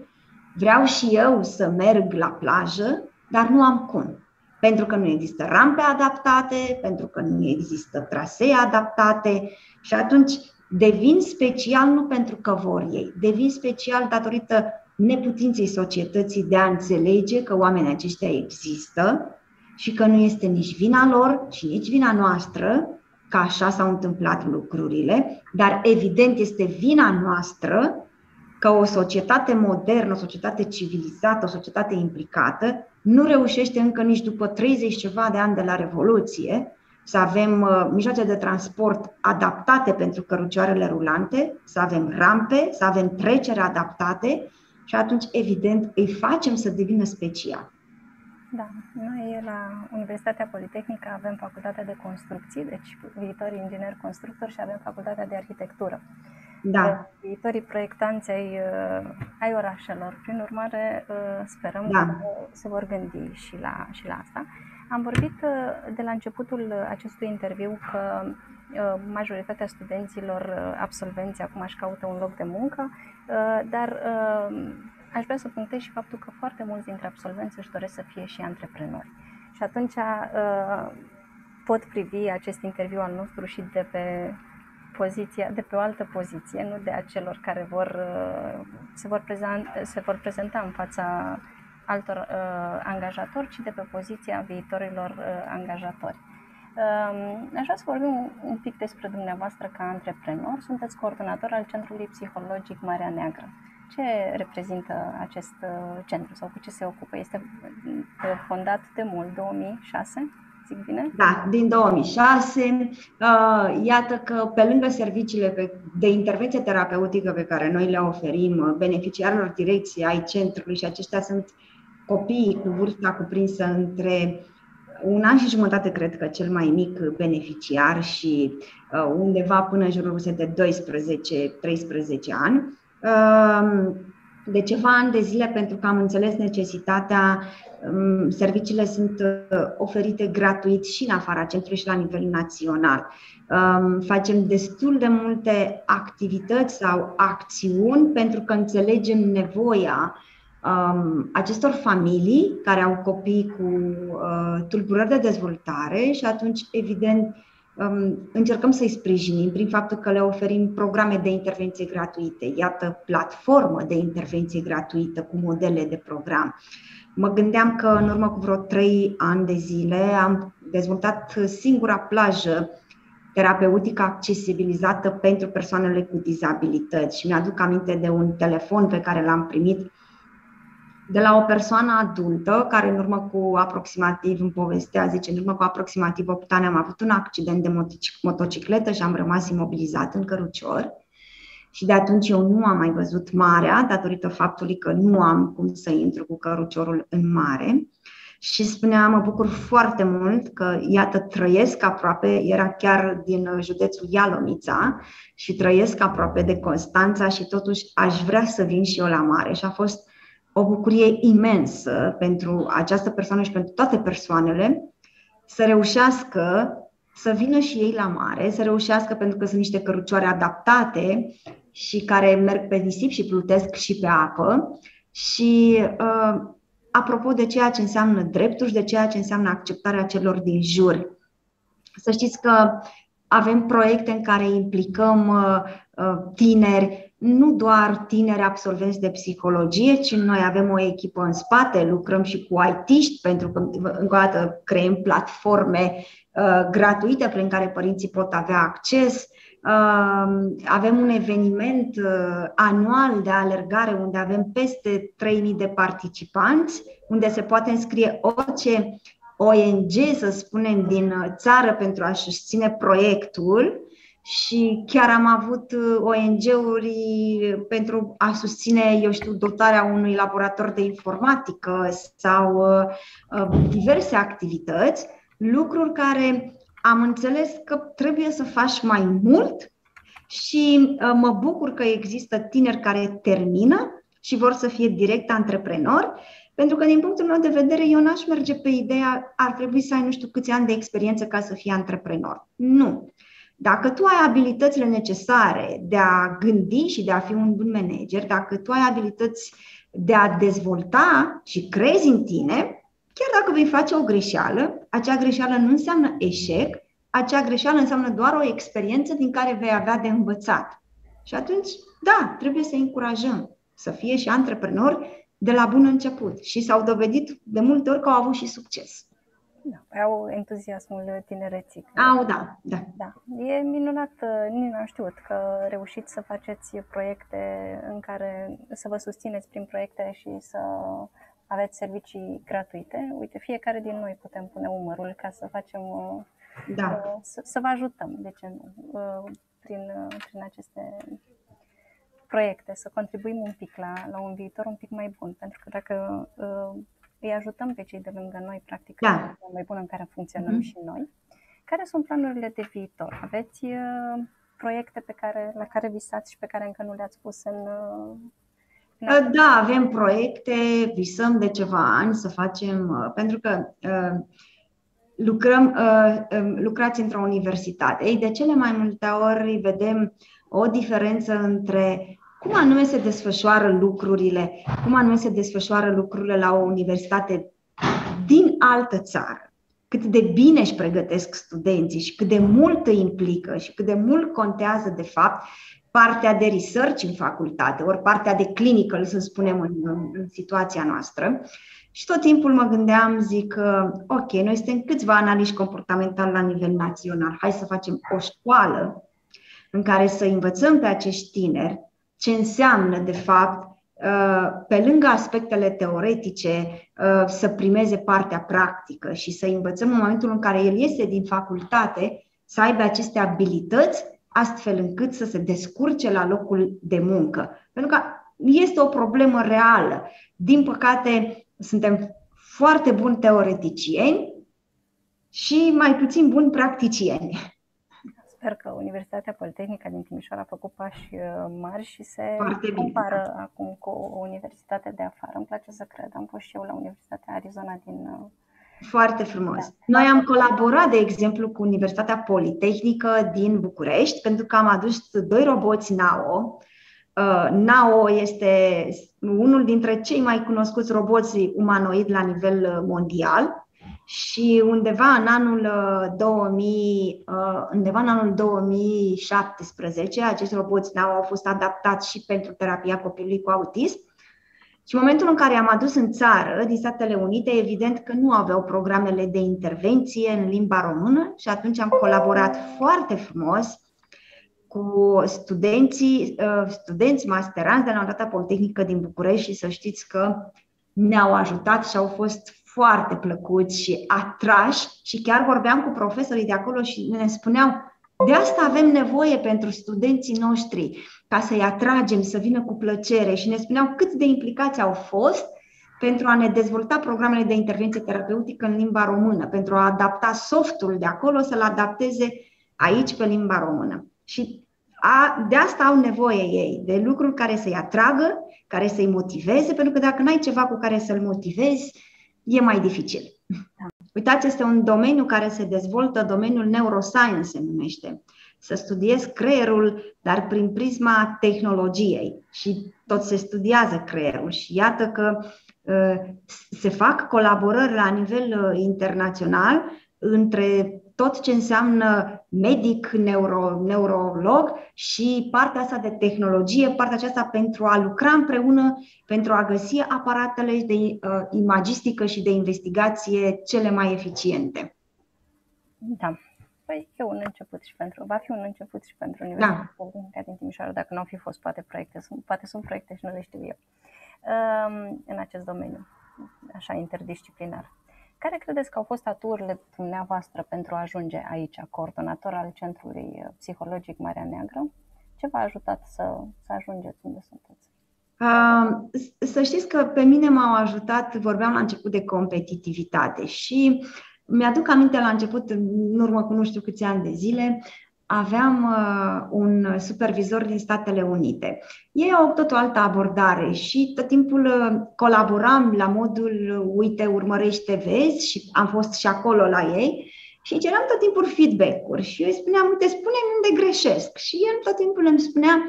vreau și eu să merg la plajă, dar nu am cum. Pentru că nu există rampe adaptate, pentru că nu există trasee adaptate și atunci devin special nu pentru că vor ei, devin special datorită neputinței societății de a înțelege că oamenii aceștia există și că nu este nici vina lor și nici vina noastră că așa s-au întâmplat lucrurile, dar evident este vina noastră că o societate modernă, o societate civilizată, o societate implicată nu reușește încă nici după 30 ceva de ani de la Revoluție să avem mijloace de transport adaptate pentru cărucioarele rulante, să avem rampe, să avem trecere adaptate și atunci, evident, îi facem să devină special. Da, noi la Universitatea Politehnică avem facultatea de construcții, deci viitorii ingineri constructori, și avem facultatea de arhitectură. Da. Viitorii proiectanți ai orașelor. Prin urmare, sperăm că se vor gândi și la asta. Am vorbit de la începutul acestui interviu că majoritatea studenților absolvenți acum își caută un loc de muncă, dar aș vrea să punctez și faptul că foarte mulți dintre absolvenți își doresc să fie și antreprenori. Și atunci pot privi acest interviu al nostru și de pe o altă poziție, nu de a celor care se vor prezenta în fața altor angajatori, ci de pe poziția viitorilor angajatori. Aș vrea să vorbim un pic despre dumneavoastră ca antreprenor. Sunteți coordonator al Centrului Psihologic Marea Neagră. Ce reprezintă acest centru sau cu ce se ocupă? Este fondat de mult, 2006, zic bine? Da, din 2006. Iată că pe lângă serviciile de intervenție terapeutică pe care noi le oferim beneficiarilor direcției ai centrului, și aceștia sunt copiii cu vârsta cuprinsă între 1 an și jumătate, cred că cel mai mic beneficiar, și undeva până în jurul de 12-13 ani. De ceva ani de zile, pentru că am înțeles necesitatea, serviciile sunt oferite gratuit și în afara centrului și la nivel național. Facem destul de multe activități sau acțiuni pentru că înțelegem nevoia acestor familii care au copii cu tulburări de dezvoltare și atunci, evident, încercăm să-i sprijinim prin faptul că le oferim programe de intervenție gratuite. Iată, platformă de intervenție gratuită cu modele de program. Mă gândeam că în urmă cu vreo 3 ani de zile am dezvoltat singura plajă terapeutică accesibilizată pentru persoanele cu dizabilități și mi-aduc aminte de un telefon pe care l-am primit de la o persoană adultă care în urmă cu aproximativ, îmi povestea, zice, în urmă cu aproximativ 8 ani am avut un accident de motocicletă și am rămas imobilizat în cărucior și de atunci eu nu am mai văzut marea datorită faptului că nu am cum să intru cu căruciorul în mare. Și spunea, mă bucur foarte mult că, iată, trăiesc aproape, era chiar din județul Ialomița și trăiesc aproape de Constanța și totuși aș vrea să vin și eu la mare. Și a fost o bucurie imensă pentru această persoană și pentru toate persoanele să reușească să vină și ei la mare, să reușească, pentru că sunt niște cărucioare adaptate și care merg pe nisip și plutesc și pe apă. Și apropo de ceea ce înseamnă drepturi și de ceea ce înseamnă acceptarea celor din jur, să știți că avem proiecte în care implicăm tineri, nu doar tineri absolvenți de psihologie, ci noi avem o echipă în spate, lucrăm și cu IT-ști, pentru că, încă o dată, creăm platforme gratuite prin care părinții pot avea acces. Avem un eveniment anual de alergare unde avem peste 3000 de participanți, unde se poate înscrie orice ONG, să spunem, din țară pentru a-și susține proiectul. Și chiar am avut ONG-uri pentru a susține, eu știu, dotarea unui laborator de informatică sau diverse activități, lucruri care am înțeles că trebuie să faci mai mult și mă bucur că există tineri care termină și vor să fie direct antreprenori, pentru că din punctul meu de vedere eu n-aș merge pe ideea ar trebui să ai nu știu câți ani de experiență ca să fii antreprenor. Nu. Dacă tu ai abilitățile necesare de a gândi și de a fi un bun manager, dacă tu ai abilități de a dezvolta și crezi în tine, chiar dacă vei face o greșeală, acea greșeală nu înseamnă eșec, acea greșeală înseamnă doar o experiență din care vei avea de învățat. Și atunci, da, trebuie să încurajăm să fie și antreprenori de la bun început. Și s-au dovedit de multe ori că au avut și succes. Da, au entuziasmul tinereții. Da. E minunat, nici n-am știut că reușiți să faceți proiecte în care să vă susțineți prin proiecte și să aveți servicii gratuite. Uite, fiecare din noi putem pune umărul ca să facem, să vă ajutăm, de ce nu, prin aceste proiecte, să contribuim un pic la un viitor un pic mai bun, pentru că dacă îi ajutăm pe cei de lângă noi, practic, mai bună în care funcționăm și noi. Care sunt planurile de viitor? Aveți proiecte la care visați și pe care încă nu le-ați pus în... Da, avem proiecte, visăm de ceva ani să facem, pentru că lucrați într-o universitate. Ei, de cele mai multe ori vedem o diferență între cum anume se desfășoară lucrurile la o universitate din altă țară, cât de bine își pregătesc studenții și cât de mult îi implică și cât de mult contează, de fapt, partea de research în facultate, ori partea de clinical, să spunem, în situația noastră. Și tot timpul mă gândeam, zic, ok, noi suntem câțiva analiști comportamentali la nivel național, hai să facem o școală în care să învățăm pe acești tineri ce înseamnă, de fapt, pe lângă aspectele teoretice, să primeze partea practică și să învățăm în momentul în care el iese din facultate să aibă aceste abilități, astfel încât să se descurce la locul de muncă. Pentru că este o problemă reală. Din păcate, suntem foarte buni teoreticieni și mai puțin buni practicieni. Sper că Universitatea Politehnică din Timișoara a făcut pași mari și se compară acum cu o universitate de afară. Îmi place să cred. Am fost și eu la Universitatea Arizona din... Foarte frumos. Noi am colaborat, de exemplu, cu Universitatea Politehnică din București, pentru că am adus 2 roboți NAO. NAO este unul dintre cei mai cunoscuți roboți umanoid la nivel mondial. Și undeva în anul 2017, acești roboți au fost adaptați și pentru terapia copilului cu autism. Și în momentul în care am adus în țară, din Statele Unite, evident că nu aveau programele de intervenție în limba română și atunci am colaborat foarte frumos cu studenți masteranți de la Universitatea Politehnică din București și să știți că ne-au ajutat și au fost foarte plăcuți și atrași și chiar vorbeam cu profesorii de acolo și ne spuneau, de asta avem nevoie pentru studenții noștri, ca să-i atragem să vină cu plăcere și ne spuneau cât de implicați au fost pentru a ne dezvolta programele de intervenție terapeutică în limba română, pentru a adapta softul de acolo să-l adapteze aici pe limba română. Și de asta au nevoie ei, de lucruri care să-i atragă, care să-i motiveze, pentru că dacă n-ai ceva cu care să-l motivezi, e mai dificil. Da. Uitați, este un domeniu care se dezvoltă, domeniul neuroscience se numește. Să studiezi creierul, dar prin prisma tehnologiei. Și tot se studiază creierul. Și iată că se fac colaborări la nivel internațional între tot ce înseamnă medic, neurolog și partea asta de tehnologie, partea aceasta pentru a lucra împreună, pentru a găsi aparatele de imagistică și de investigație cele mai eficiente. Da. Păi e un început și va fi un început și pentru Universitatea Politehnică din Timișoara, dacă nu au fi fost poate proiecte, poate sunt proiecte și nu le știu eu, în acest domeniu, așa interdisciplinar. Care credeți că au fost aturile dumneavoastră pentru a ajunge aici, coordonator al Centrului Psihologic Marea Neagră? Ce v-a ajutat să ajungeți unde sunteți? Să știți că pe mine m-au ajutat, vorbeam la început de competitivitate și mi-aduc aminte la început, în urmă cu nu știu câți ani de zile, aveam un supervisor din Statele Unite. Ei au tot o altă abordare și tot timpul colaboram la modul, uite, urmărește, vezi, și am fost și acolo la ei și ceream tot timpul feedback-uri și eu îi spuneam, uite, spune-mi unde greșesc. Și el tot timpul îmi spunea,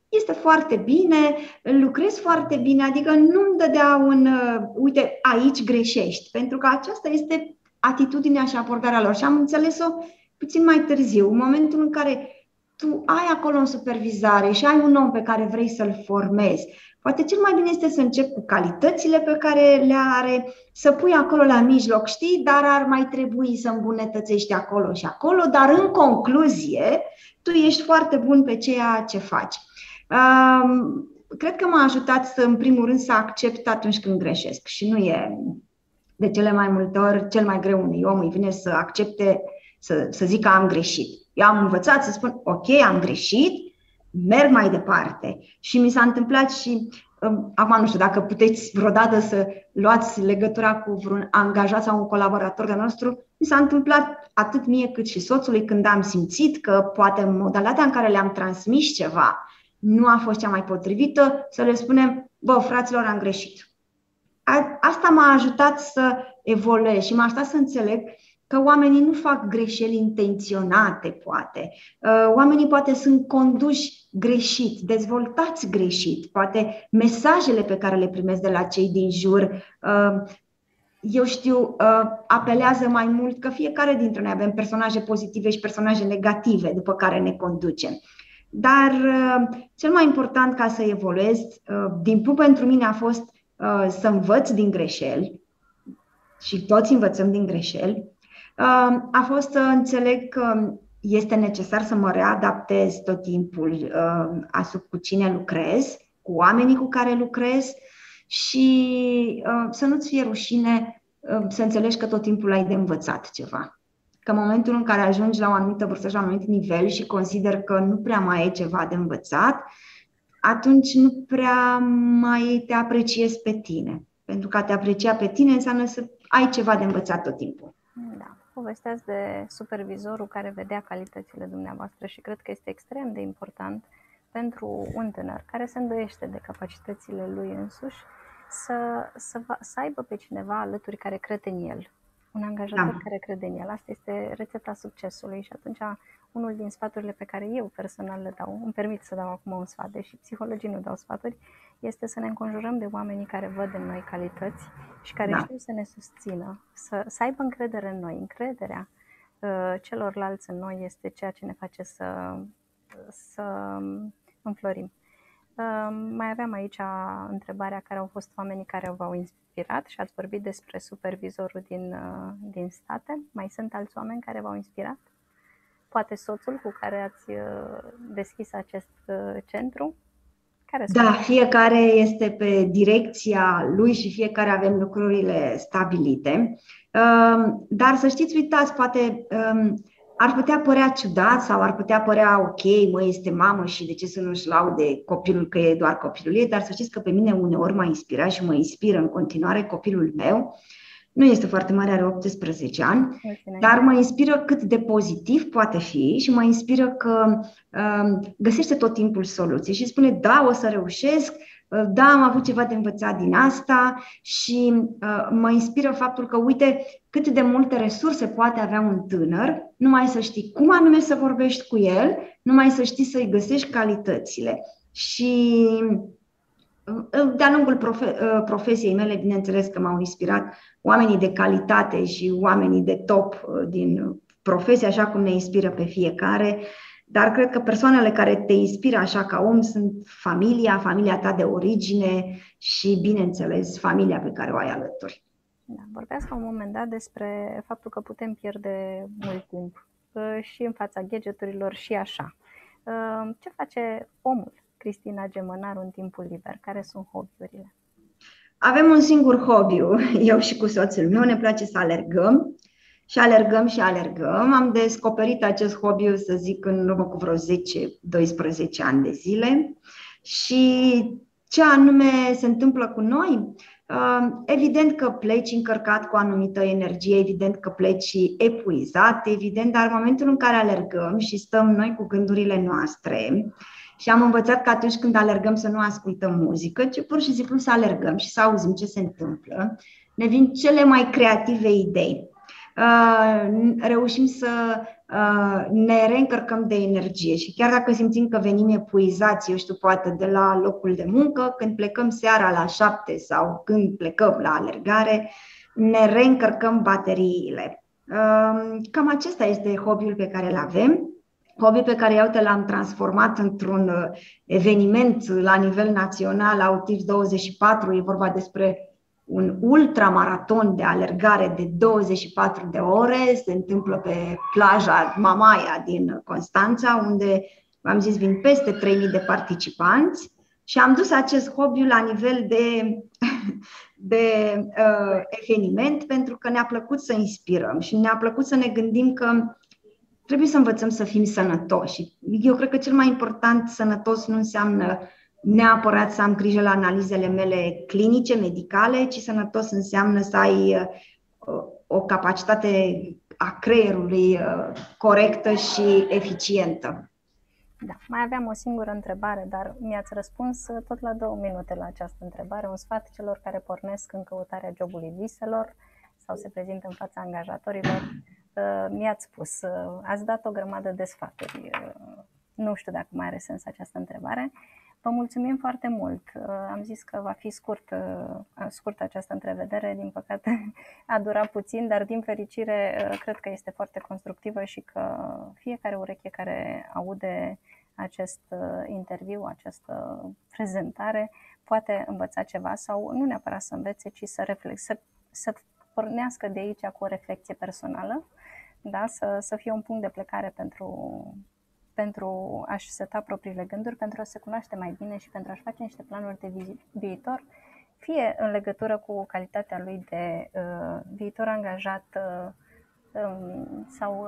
este foarte bine, lucrez foarte bine, adică nu-mi dădea uite, aici greșești, pentru că aceasta este atitudinea și abordarea lor și am înțeles-o puțin mai târziu, în momentul în care tu ai acolo în supervizare și ai un om pe care vrei să-l formezi. Poate cel mai bine este să începi cu calitățile pe care le are, să pui acolo la mijloc, știi, dar ar mai trebui să îmbunătățești acolo și acolo, dar în concluzie, tu ești foarte bun pe ceea ce faci. Cred că m-a ajutat în primul rând să accept atunci când greșesc și nu e de cele mai multe ori cel mai greu unui om îi vine să accepte, să zic că am greșit. Eu am învățat să spun, ok, am greșit, merg mai departe. Și mi s-a întâmplat și, acum nu știu, dacă puteți vreodată să luați legătura cu vreun angajat sau un colaborator de nostru, mi s-a întâmplat atât mie cât și soțului când am simțit că poate modalitatea în care le-am transmis ceva nu a fost cea mai potrivită, să le spunem, bă, fraților, am greșit. Asta m-a ajutat să evoluez și m-a ajutat să înțeleg că oamenii nu fac greșeli intenționate, poate. Oamenii poate sunt conduși greșit, dezvoltați greșit, poate mesajele pe care le primesc de la cei din jur eu știu, apelează mai mult că fiecare dintre noi avem personaje pozitive și personaje negative după care ne conducem. Dar cel mai important ca să evoluez, din punct pentru mine a fost să învăț din greșeli și toți învățăm din greșeli, a fost să înțeleg că este necesar să mă readaptez tot timpul cu cine lucrez, cu oamenii cu care lucrez și să nu-ți fie rușine să înțelegi că tot timpul ai de învățat ceva. Că în momentul în care ajungi la o anumită vârstă și la un anumit nivel și consider că nu prea mai ai ceva de învățat, atunci nu prea mai te apreciezi pe tine. Pentru că a te aprecia pe tine înseamnă să ai ceva de învățat tot timpul. Da. Povesteați de supervizorul care vedea calitățile dumneavoastră și cred că este extrem de important pentru un tânăr care se îndoiește de capacitățile lui însuși să aibă pe cineva alături care crede în el. Un angajator care crede în el. Asta este rețeta succesului și atunci unul din sfaturile pe care eu personal le dau, îmi permit să dau acum un sfat, deși psihologii nu dau sfaturi, este să ne înconjurăm de oamenii care văd în noi calități și care știu să ne susțină, să aibă încredere în noi. Încrederea celorlalți în noi este ceea ce ne face să înflorim. Mai aveam aici întrebarea care au fost oamenii care v-au inspirat și ați vorbit despre supervizorul din state. Mai sunt alți oameni care v-au inspirat? Poate soțul cu care ați deschis acest centru? Da, fiecare este pe direcția lui și fiecare avem lucrurile stabilite. Dar să știți, uitați, poate ar putea părea ciudat sau ar putea părea ok, mă, este mamă și de ce să nu-și laude copilul că e doar copilul ei, dar să știți că pe mine uneori m-a inspirat și mă inspiră în continuare copilul meu. Nu este foarte mare, are 18 ani, dar mă inspiră cât de pozitiv poate fi și mă inspiră că găsește tot timpul soluții și spune, da, o să reușesc, da, am avut ceva de învățat din asta și mă inspiră faptul că, uite, cât de multe resurse poate avea un tânăr, numai să știi cum anume să vorbești cu el, numai să știi să-i găsești calitățile. Și de-a lungul profesiei mele, bineînțeles că m-au inspirat oamenii de calitate și oamenii de top din profesie, așa cum ne inspiră pe fiecare, dar cred că persoanele care te inspiră așa ca om sunt familia ta de origine și, bineînțeles, familia pe care o ai alături. Da, vorbeați la un moment dat despre faptul că putem pierde mult timp și în fața gadgeturilor și așa. Ce face omul Cristina Gemănaru în timpul liber? Care sunt hobby-urile? Avem un singur hobby, eu și cu soțul meu, ne place să alergăm și alergăm și alergăm. Am descoperit acest hobby, să zic, în urmă cu vreo 10-12 ani de zile. Și ce anume se întâmplă cu noi? Evident că pleci încărcat cu o anumită energie, evident că pleci epuizat, evident, dar în momentul în care alergăm și stăm noi cu gândurile noastre, și am învățat că atunci când alergăm să nu ascultăm muzică, ci pur și simplu să alergăm și să auzim ce se întâmplă, ne vin cele mai creative idei. Reușim să ne reîncărcăm de energie și chiar dacă simțim că venim epuizați, eu știu, poate de la locul de muncă, când plecăm seara la 7 sau când plecăm la alergare, ne reîncărcăm bateriile. Cam acesta este hobby-ul pe care îl avem. Hobby pe care eu l-am transformat într-un eveniment la nivel național, Autivi 24, e vorba despre un ultramaraton de alergare de 24 de ore, se întâmplă pe plaja Mamaia din Constanța, unde, v-am zis, vin peste 3000 de participanți și am dus acest hobby la nivel de eveniment pentru că ne-a plăcut să inspirăm și ne-a plăcut să ne gândim că trebuie să învățăm să fim sănătoși. Eu cred că cel mai important sănătos nu înseamnă neapărat să am grijă la analizele mele clinice, medicale, ci sănătos înseamnă să ai o capacitate a creierului corectă și eficientă. Da, mai aveam o singură întrebare, dar mi-ați răspuns tot la 2 minute la această întrebare. Un sfat celor care pornesc în căutarea jobului viselor sau se prezintă în fața angajatorilor. Mi-ați spus, ați dat o grămadă de sfaturi. Nu știu dacă mai are sens această întrebare. Vă mulțumim foarte mult. Am zis că va fi scurtă această întrevedere, din păcate a durat puțin, dar din fericire cred că este foarte constructivă și că fiecare ureche care aude acest interviu, această prezentare, poate învăța ceva sau nu neapărat să învețe, ci să pornească de aici cu o reflexie personală, da? Să fie un punct de plecare pentru a-și seta propriile gânduri, pentru a se cunoaște mai bine și pentru a-și face niște planuri de viitor, fie în legătură cu calitatea lui de viitor angajat sau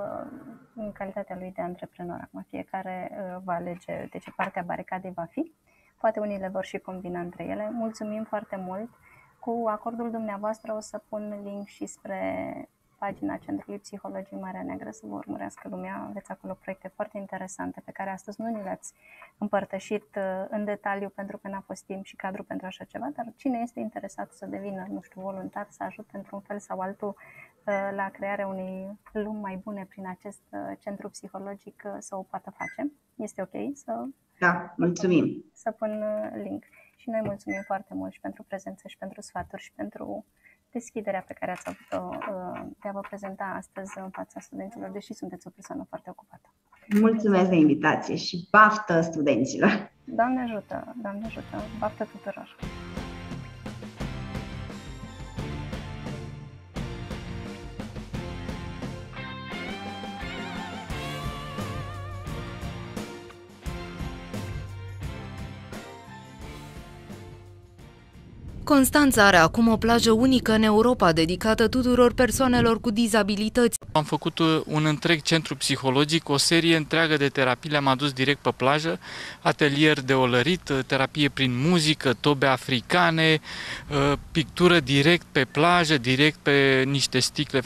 în calitatea lui de antreprenor. Acum fiecare va alege de ce parte a baricadei va fi. Poate unii le vor și combina între ele. Mulțumim foarte mult! Cu acordul dumneavoastră o să pun link și spre pagina Centrului Psihologii Marea Neagră, să vă urmărească lumea. Aveți acolo proiecte foarte interesante pe care astăzi nu ni le-ați împărtășit în detaliu pentru că n-a fost timp și cadru pentru așa ceva, dar cine este interesat să devină, nu știu, voluntar, să ajute într-un fel sau altul la crearea unei lumi mai bune prin acest centru psihologic, să o poată face. Este ok să... Da, mulțumim! Să pun link. Și noi mulțumim foarte mult și pentru prezență și pentru sfaturi și pentru deschiderea pe care ați avut-o de a vă prezenta astăzi în fața studenților, deși sunteți o persoană foarte ocupată. Mulțumesc de invitație și baftă studenților! Doamne ajută, baftă tuturor! Constanța are acum o plajă unică în Europa, dedicată tuturor persoanelor cu dizabilități. Am făcut un întreg centru psihologic, o serie întreagă de terapii, le-am adus direct pe plajă, atelier de olărit, terapie prin muzică, tobe africane, pictură direct pe plajă, direct pe niște sticle,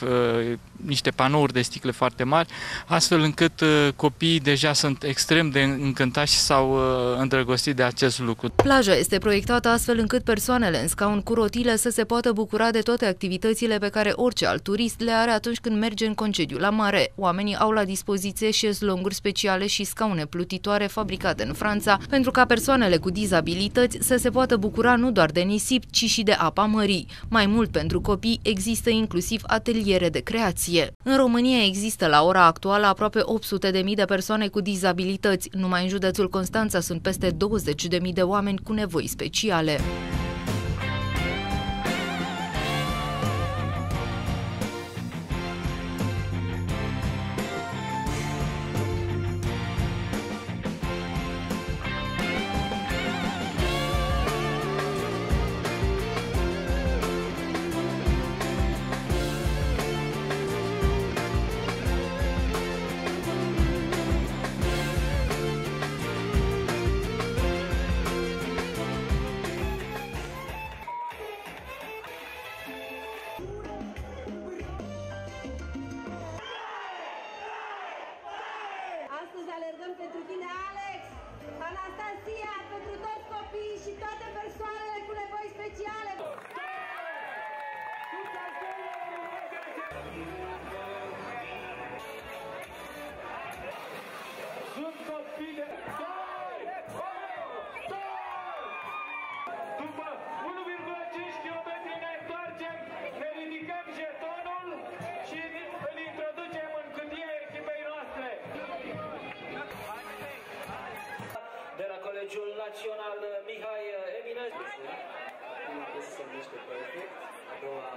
niște panouri de sticle foarte mari, astfel încât copiii deja sunt extrem de încântați și s-au îndrăgostit de acest lucru. Plaja este proiectată astfel încât persoanele în scaun cu rotile să se poată bucura de toate activitățile pe care orice alt turist le are atunci când merge în concediu la mare. Oamenii au la dispoziție șezlonguri speciale și scaune plutitoare fabricate în Franța, pentru ca persoanele cu dizabilități să se poată bucura nu doar de nisip, ci și de apa mării. Mai mult, pentru copii există inclusiv ateliere de creație. În România există la ora actuală aproape 800.000 de persoane cu dizabilități. Numai în județul Constanța sunt peste 20.000 de oameni cu nevoi speciale. Astăzi alergăm pentru tine, Alex, Anastasia, pentru toți copiii și toate persoanele cu nevoi speciale. Sunt copii de... După 1,5 km ne întoarcem, ne ridicăm jetonul și îl introducem în cutia echipei noastre. De la Colegiul Național Mihai Eminescu. Prima piesă se numește Perfect, a doua